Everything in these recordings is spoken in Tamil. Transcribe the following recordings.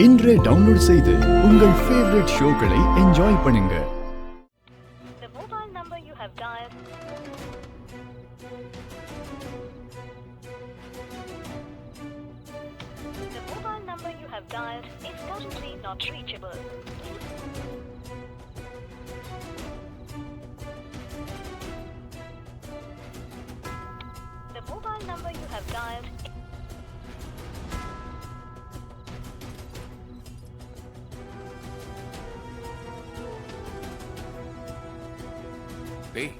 இன்றே டவுன்லோட் செய்து உங்கள் ஃபேவரட் ஷோக்களை என்ஜாய் பண்ணுங்க. The mobile number you have dialed. The mobile number you have dialed is currently not reachable. The mobile number you have dialed. டேய்,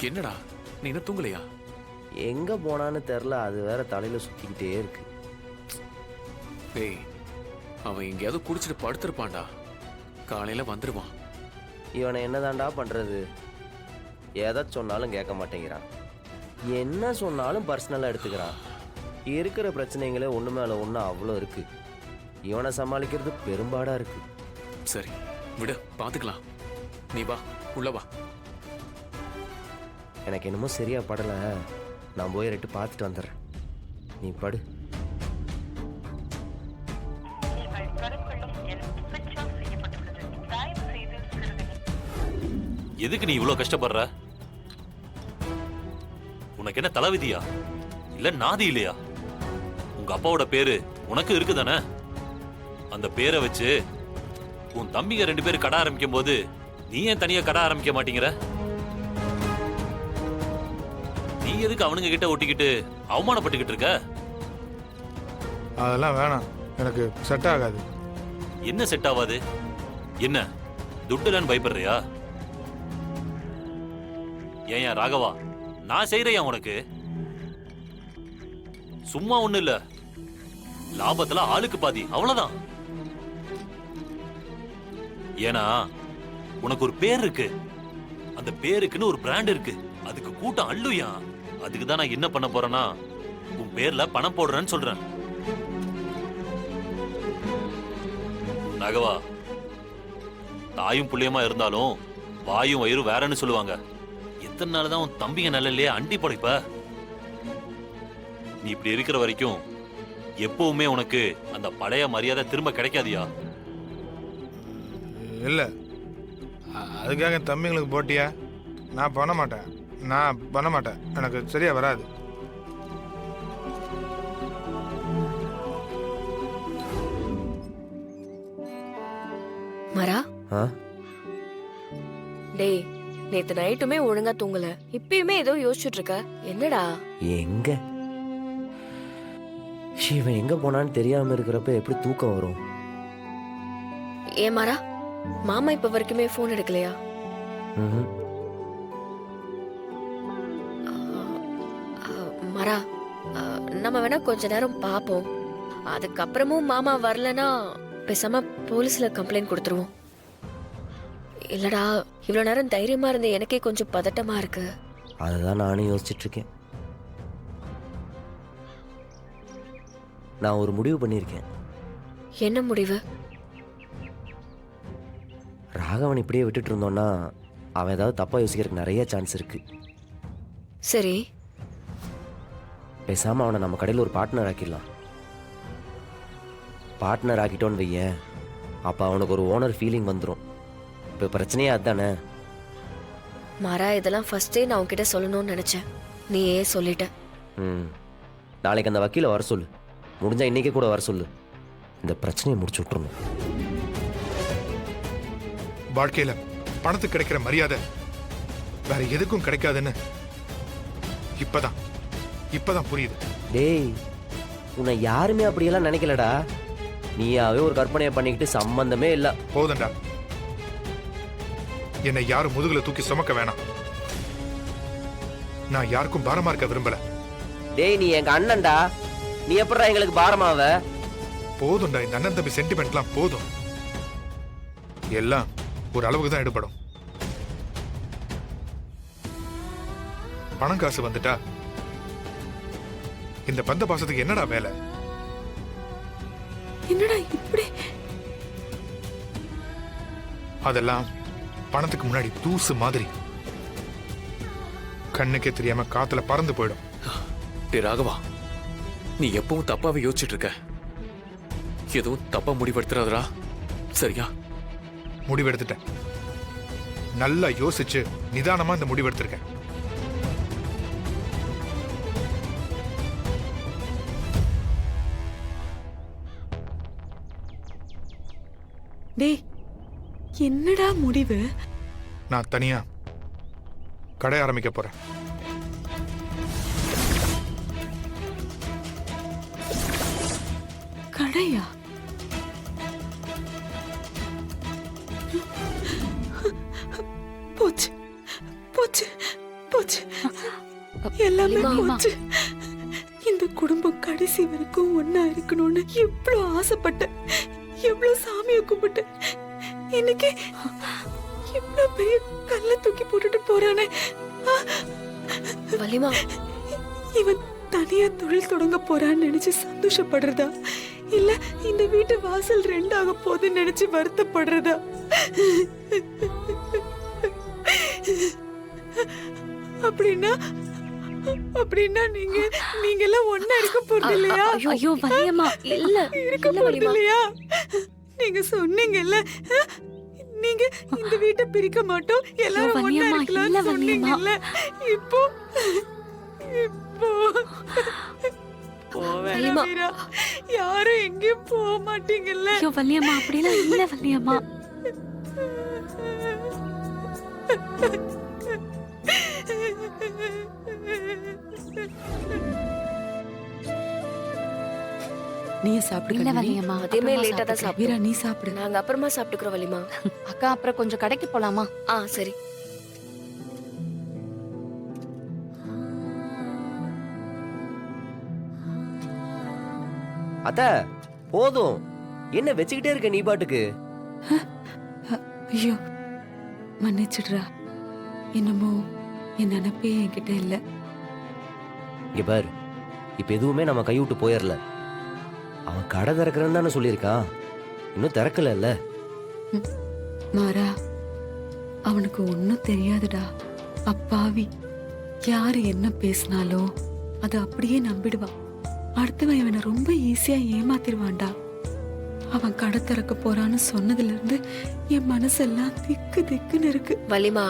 என்னடா நீ என்ன தூங்கலையா? எங்க போனான்னு தெரில, அது வேற தலையில சுத்திக்கிட்டே இருக்கு. டேய், அவன் எங்கேயாவது குடிச்சிட்டு படுத்திருப்பான்டா. காலையில வந்துருவான். இவனை என்னதான்டா பண்றது? எதை சொன்னாலும் கேட்க மாட்டேங்கிறான். என்ன சொன்னாலும் பர்சனலா எடுத்துக்கிறான். இருக்கிற பிரச்சனைகளே ஒண்ணு மேல ஒண்ணு அவ்வளோ இருக்கு. இவனை சமாளிக்கிறது பெரும்பாடா இருக்கு. சரி விடு, பாத்துக்கலாம். நீ வா, உள்ள வா. எனக்கு என்னமோ சரியா படல. நான் போய் ரெட்டு பார்த்துட்டு வந்துடுறேன். நீ படு. எதுக்கு நீ இவ்வளவு கஷ்டப்படுற? உனக்கு என்ன தலைவிதியா இல்ல நாதி இல்லையா? உங்க அப்பாவோட பேரு உனக்கு இருக்குதானே? அந்த பேரை வச்சு உன் தம்பிங்க 2 பேரும் கடை ஆரம்பிக்கும் போது நீ ஏன் தனியா கடை ஆரம்பிக்க மாட்டேங்கிற? நீ எதுக்கு அவனுங்க கிட்ட ஒட்டிக்கிட்டு அவமானப்பட்டுக்கிட்டு இருக்க? அதெல்லாம் வேணாம், எனக்கு செட் ஆகாது. என்ன செட் ஆகாது? என்ன துட்டுலன்னு பயப்படுறியா? ஏன் ராகவா, நான் செய்யறையா உனக்கு? சும்மா ஒண்ணு இல்ல, லாபத்துல ஆளுக்கு பாதி, அவ்வளவுதான். ஏன்னா உனக்கு ஒரு பேர் இருக்கு, அந்த பேருக்குன்னு ஒரு பிராண்ட் இருக்கு, அதுக்கு கூட்டம் அள்ளுயா. அதுக்கு தான் நான் என்ன பண்ண போறேன்னா, உன் பேர்ல பணம் போடுறேன்னு சொல்றேன். ராகவா, தாயும் புள்ளியமா இருந்தாலும் வாயும் வயிறும் வேறன்னு சொல்லுவாங்க. எத்தனை நாள் தான் உன் தம்பிங்க நல்லலையே அண்டி படைப்ப? நீ இப்படி இருக்கிற வரைக்கும் எப்பவுமே உனக்கு அந்த பழைய மரியாதை திரும்ப கிடைக்காதியா? இல்லை, அதுக்காக என் தம்பிங்களுக்கு போட்டியா? நான் பண்ண மாட்டேன். எனக்கு சரியா வராது. மரா, டேய், நேத்து நைட்டுமே ஒழுங்கா தூங்கல, இப்பயுமே ஏதோ யோசிச்சுட்டு இருக்க. என்னடா? எங்க இவன் எங்க போனான்னு தெரியாம இருக்கிறப்ப எப்படி தூக்கம் வரும்? ஏன் மரா, மாமா இப்ப வரைக்குமே போன் எடுக்கலையா? மரா, நம்ம வேணா கொஞ்ச நேரம் பாப்போம். அதுக்கப்புறமும் மாமா வரலனா பேசாம போலீஸ்ல கம்ப்ளைண்ட் கொடுத்துருவோம். இல்லடா, இவ்வளவு நேரம் தைரியமா இருந்த எனக்கே கொஞ்சம் பதட்டமா இருக்கு. அதுதான் நானும் யோசிச்சுட்டு இருக்கேன். நான் ஒரு முடிவு பண்ணியிருக்கேன். என்ன முடிவு? ராகவன் இப்படியே விட்டுட்டு இருந்தோம்னா அவன் ஏதாவது தப்பா யோசிக்கிறதுக்கு நிறைய சான்ஸ் இருக்கு. சரி, பேசாம அவனை நம்ம கடையில் ஒரு பார்ட்னர் ஆக்கிடலாம். பார்ட்னர் ஆக்கிட்டோன்னு வையேன், அப்போ அவனுக்கு ஒரு ஓனர் ஃபீலிங் வந்துடும். இப்போ பிரச்சனையே அதுதானே. மாறா, இதெல்லாம் ஃபர்ஸ்டே நான் உன்கிட்ட சொல்லணும்னு நினைச்சேன், நீ ஏன் சொல்லிட்ட? நாளைக்கு அந்த வக்கீலை வர சொல்லு, முடிஞ்சா இன்னைக்கே கூட வர சொல்லு. இந்த பிரச்சனையை முடிச்சு விட்டுருணும். வாழ்க்கையில பணத்துக்கு கிடைக்கிற மரியாதை வேற எதுக்கும் கிடைக்காதுன்னு இப்பதான் புரியுது. டேய், உன்னை யாருமே அப்படியெல்லாம் நினைக்கலடா. நீயாவே ஒரு கற்பனையை பண்ணிக்கிட்டு சம்பந்தமே இல்லை. போதண்டா, என்னை யாரும் முதுகுல தூக்கி சுமக்க வேணாம். நான் யாருக்கும் பாரமா இருக்க விரும்பல. டேய், நீ எங்க அண்ணன்டா, நீ எப்படா எங்களுக்கு பாரமாவ? போதும்டா, இந்த அண்ணன் தம்பி சென்டிமெண்ட்லாம் போதும். எல்லாம் ஒரு அளவுக்கு தான் எடுபடும். பணம் காசு வந்துட்டா இந்த பந்த பாசத்துக்கு என்னடா வேலை? என்னடா இப்படி? அதெல்லாம் பணத்துக்கு முன்னாடி தூசு மாதிரி கண்ணுக்கே தெரியாம காத்துல பறந்து போயிடும். டே ராகவா, நீ எப்பவும் தப்பாவே யோசிச்சுட்டு இருக்க. எதுவும் தப்பா முடிவெடுத்துறாதடா சரியா? முடிவெடுத்துட்டேன். நல்லா யோசிச்சு நிதானமா இந்த முடிவெடுத்திருக்கேன். டேய், என்னடா முடிவு? நான் தனியா கடை ஆரம்பிக்க போறேன். கடையா? போச்சு போச்சு போச்சு, எல்லாமே வலிமா. போச்சு. இந்த குடும்பம் கடைசி வரைக்கும் ஒன்னா இருக்கணும்னு எவ்வளவு ஆசைப்பட்டேன், எவ்வளவு சாமியை கும்பிட்டேன். இன்னைக்கு எவ்வளவு பெரிய கல்ல தூக்கி போட்டுட்டு போறானே. வலிமா, இவன் தனியா தொழில் தொடங்க போறான்னு நினைச்சு சந்தோஷப்படுறதா, இல்ல இந்த வீட்டு வாசல் ரெண்டாக போகுதுன்னு நினைச்சு வருத்தப்படுறதா? அப்படின்னா அப்படின்னா நீங்க எல்லாம் ஒண்ணா இருக்க போறது இல்லையா? ஐயோ வலியம்மா, இல்ல இருக்க இல்ல போறது வலிமா. இல்லையா? நீங்க சொன்னீங்கல்ல, நீங்க இந்த வீட்டை பிரிக்க மாட்டோம், எல்லாரும் ஒண்ணா வலியம்மா, இல்ல இருக்கலாம்னு வலியம்மா. சொன்னீங்கல்ல. இப்போ இப்போ போவேன் வலிமா. மீரா, யாரும் எங்கேயும் போக மாட்டீங்கல்ல. ஐயோ வலியம்மா, அப்படிலாம் இல்ல வலியம்மா. நீ சாப்பிடு இல்ல கண்ணு. வலியம்மா, அதேமே அப்புறமா லேட்டா தான் சாப்பிட்டுக்கிறேன். வீரா சாப்பிடுறோம். நீ சாப்பிடு. நாங்க அப்புறமா சாப்பிட்டுக்கிறோம் வலிமா. அக்கா அப்புறம் கொஞ்சம் கடைக்கு போலாமா? சரி. அத்த போதும், என்ன வச்சுக்கிட்டே இருக்க நீ பாட்டுக்கு? ஐயோ மன்னிச்சிடுறா, என்னமோ என் நினைப்பே என்கிட்ட இல்ல. இங்க பாரு, இப்ப எதுவுமே நம்ம கைவிட்டு போயிடல. அவன் கடை திறக்கிறன்னு தானே சொல்லியிருக்கான், இன்னும் திறக்கல. மாறா, அவனுக்கு ஒன்னும் தெரியாதுடா, அப்பாவி. யாரு என்ன பேசினாலோ அது அப்படியே நம்பிடுவான். அடுத்தவன் இவனை ரொம்ப ஈஸியா ஏமாத்திடுவான்டா. அவன் கடை திறக்க போறான்னு சொன்னதுல இருந்து என் மனசெல்லாம் திக்கு திக்குன்னு இருக்கு. வலிமா,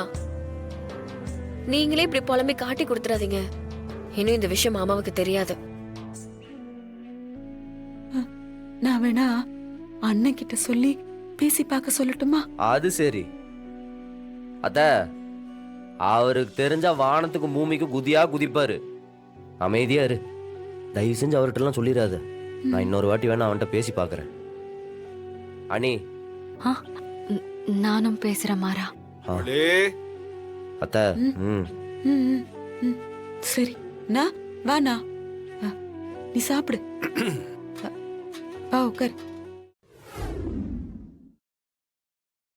நீங்களே இப்படி புலம்பி காட்டி கொடுத்துறாதீங்க. இன்னும் இந்த விஷயம் மாமாவுக்கு தெரியாது. நான் வேணா அண்ணன் கிட்ட சொல்லி பேசி பார்க்க சொல்லட்டுமா? அது சரி அத்த, அவருக்கு தெரிஞ்சா வானத்துக்கும் பூமிக்கும் குதியா குதிப்பாரு. அமைதியா இரு, தயவு செஞ்சு அவர்கிட்ட எல்லாம் சொல்லிடாத. நான் இன்னொரு வாட்டி வேணா அவன்கிட்ட பேசி பார்க்கறேன். அனி, நானும் பேசுறேன் மாறா. அத்த. ம் ம், ம், ம். சரி, வாண்ணா, நீ சாப்பிடு. வா உட்கார்.